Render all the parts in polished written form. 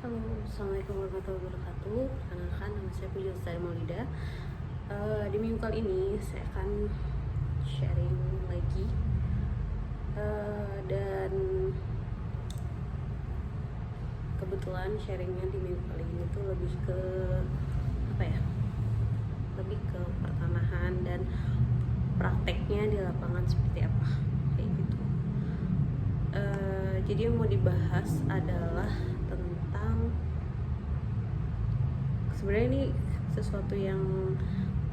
Halo, Assalamualaikum warahmatullahi wabarakatuh. Perkenalkan, nama saya Puji Lestari Maulida. Di minggu kali ini saya akan sharing lagi, dan kebetulan sharingnya di minggu kali ini tuh lebih ke apa ya? Lebih ke pertanahan dan prakteknya di lapangan seperti apa, kayak gitu. Jadi yang mau dibahas adalah tentang, sebenarnya ini sesuatu yang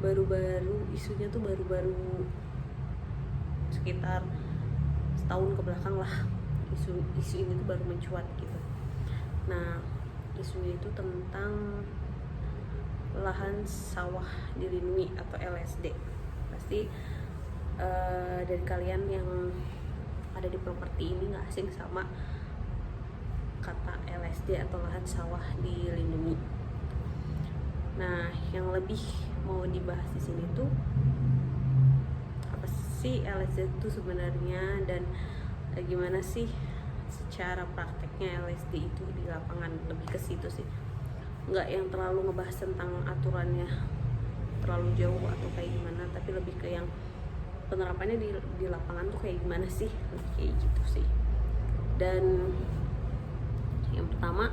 baru-baru, isunya tuh baru-baru sekitar setahun ke belakang lah. Isu ini tuh baru mencuat gitu. Nah, isunya itu tentang lahan sawah dilindungi atau LSD. Pasti dari kalian yang ada di properti ini nggak asing sama kata LSD atau lahan sawah dilindungi. Nah, yang lebih mau dibahas di sini tuh apa sih LSD itu sebenarnya, dan gimana sih secara prakteknya LSD itu di lapangan, lebih ke situ sih. Nggak yang terlalu ngebahas tentang aturannya terlalu jauh atau kayak gimana, tapi lebih ke yang penerapannya di lapangan tuh kayak gimana sih, kayak gitu sih. Dan yang pertama,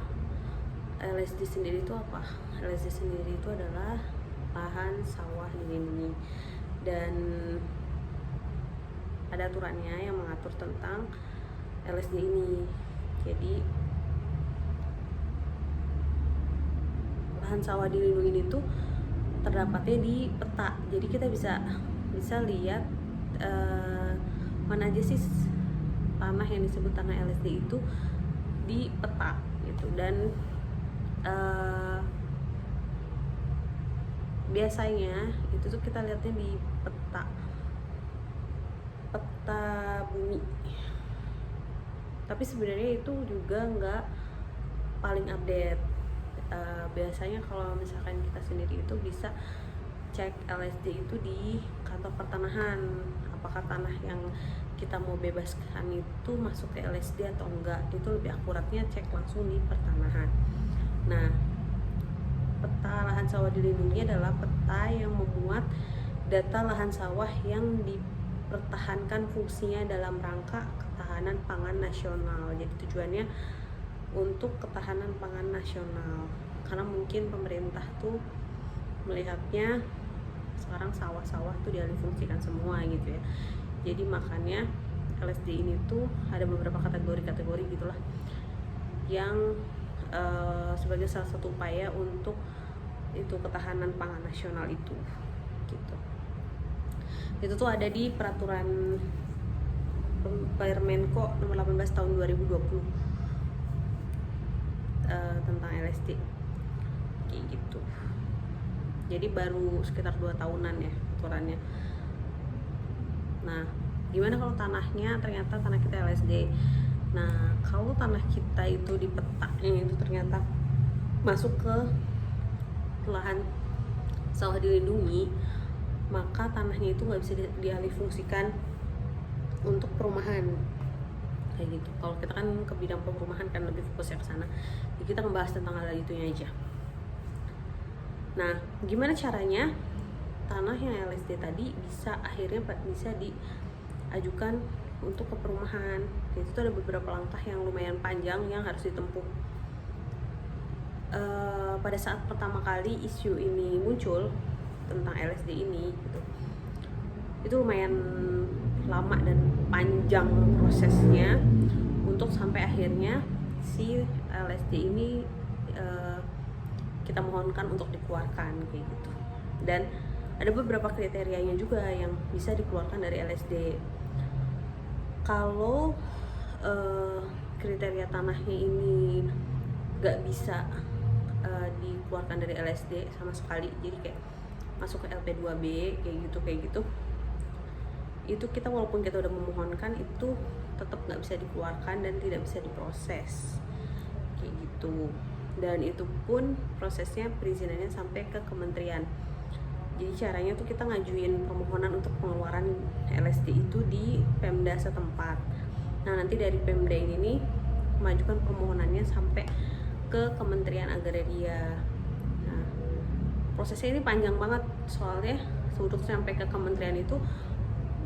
LSD sendiri itu apa? LSD sendiri itu adalah lahan sawah dilindungi, dan ada aturannya yang mengatur tentang LSD ini. Jadi lahan sawah dilindungi ini tuh terdapatnya di peta. Jadi kita bisa lihat mana aja sih tanah yang disebut tanah LSD itu di peta gitu. Dan biasanya itu tuh kita lihatnya di peta bumi, tapi sebenarnya itu juga nggak paling update. Biasanya kalau misalkan kita sendiri itu bisa cek LSD itu di kantor pertanahan, apakah tanah yang kita mau bebaskan itu masuk ke LSD atau enggak. Itu lebih akuratnya cek langsung di pertanahan. Nah, peta lahan sawah dilindungi adalah peta yang memuat data lahan sawah yang dipertahankan fungsinya dalam rangka ketahanan pangan nasional. Jadi tujuannya untuk ketahanan pangan nasional, karena mungkin pemerintah tuh melihatnya sekarang sawah-sawah tuh dialihfungsikan semua gitu ya. Jadi makanya LSD ini tuh ada beberapa kategori gitulah, yang sebagai salah satu upaya untuk itu ketahanan pangan nasional itu gitu. Itu tuh ada di peraturan Permenko nomor 18 tahun 2020 tentang LSD kayak gitu. Jadi baru sekitar 2 tahunan ya aturannya. Nah, gimana kalau tanahnya ternyata tanah kita LSD? Nah, kalau tanah kita itu di petanya itu ternyata masuk ke lahan sawah dilindungi, maka tanahnya itu nggak bisa dialihfungsikan untuk perumahan kayak gitu. Kalau kita kan ke bidang perumahan kan lebih fokusnya ke sana, jadi kita membahas tentang hal itunya aja. Nah, gimana caranya tanah yang LSD tadi akhirnya bisa diajukan untuk ke perumahan? Itu ada beberapa langkah yang lumayan panjang yang harus ditempuh. Pada saat pertama kali isu ini muncul tentang LSD ini gitu, itu lumayan lama dan panjang prosesnya untuk sampai akhirnya si LSD ini kita mohonkan untuk dikeluarkan kayak gitu. Dan ada beberapa kriterianya juga yang bisa dikeluarkan dari LSD. Kalau kriteria tanahnya ini gak bisa dikeluarkan dari LSD sama sekali, jadi kayak masuk ke LP2B kayak gitu, itu kita walaupun kita udah memohonkan itu tetap nggak bisa dikeluarkan dan tidak bisa diproses kayak gitu. Dan itu pun prosesnya perizinannya sampai ke kementerian. Jadi caranya tuh kita ngajuin permohonan untuk pengeluaran LSD itu di Pemda setempat. Nah, nanti dari Pemda ini nih mengajukan permohonannya sampai ke Kementerian Agraria. Nah, prosesnya ini panjang banget soalnya untuk sampai ke kementerian itu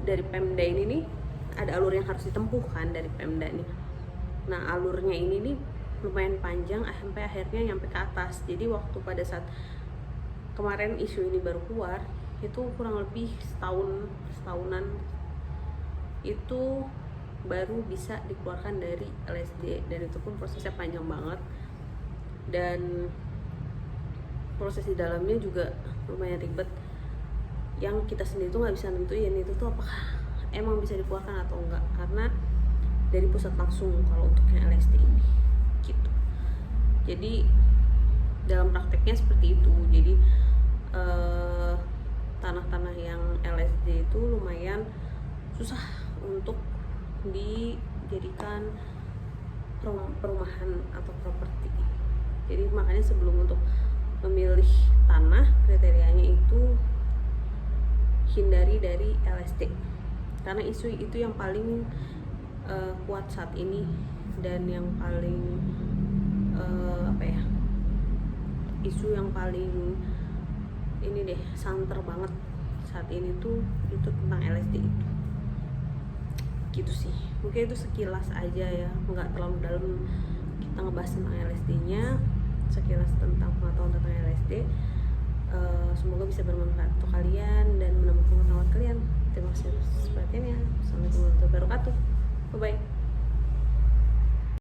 dari Pemda ini nih ada alur yang harus ditempuh kan dari Pemda nih. Nah, alurnya ini nih lumayan panjang sampai akhirnya nyampe ke atas. Jadi waktu pada saat kemarin isu ini baru keluar, itu kurang lebih setahunan itu baru bisa dikeluarkan dari LSD, dan itu pun prosesnya panjang banget dan proses di dalamnya juga lumayan ribet yang kita sendiri tuh nggak bisa nentuin itu tuh apakah emang bisa dikeluarkan atau enggak, karena dari pusat langsung kalau untuk yang LSD ini gitu. Jadi dalam prakteknya seperti itu. Jadi tanah-tanah yang LSD itu lumayan susah untuk dijadikan perumahan atau properti. Jadi makanya sebelum untuk memilih tanah, kriterianya itu hindari dari LSD karena isu itu yang paling kuat saat ini dan yang paling isu yang paling ini deh santer banget saat ini tuh itu tentang LSD itu gitu sih. Mungkin itu sekilas aja ya, nggak terlalu dalam kita ngebahas tentang LSD-nya, sekilas tentang pengetahuan tentang LSD. Semoga bisa bermanfaat untuk kalian dan menambah pengetahuan kalian. Terima kasih atas perhatiannya. Assalamualaikum warahmatullahi wabarakatuh. Bye bye.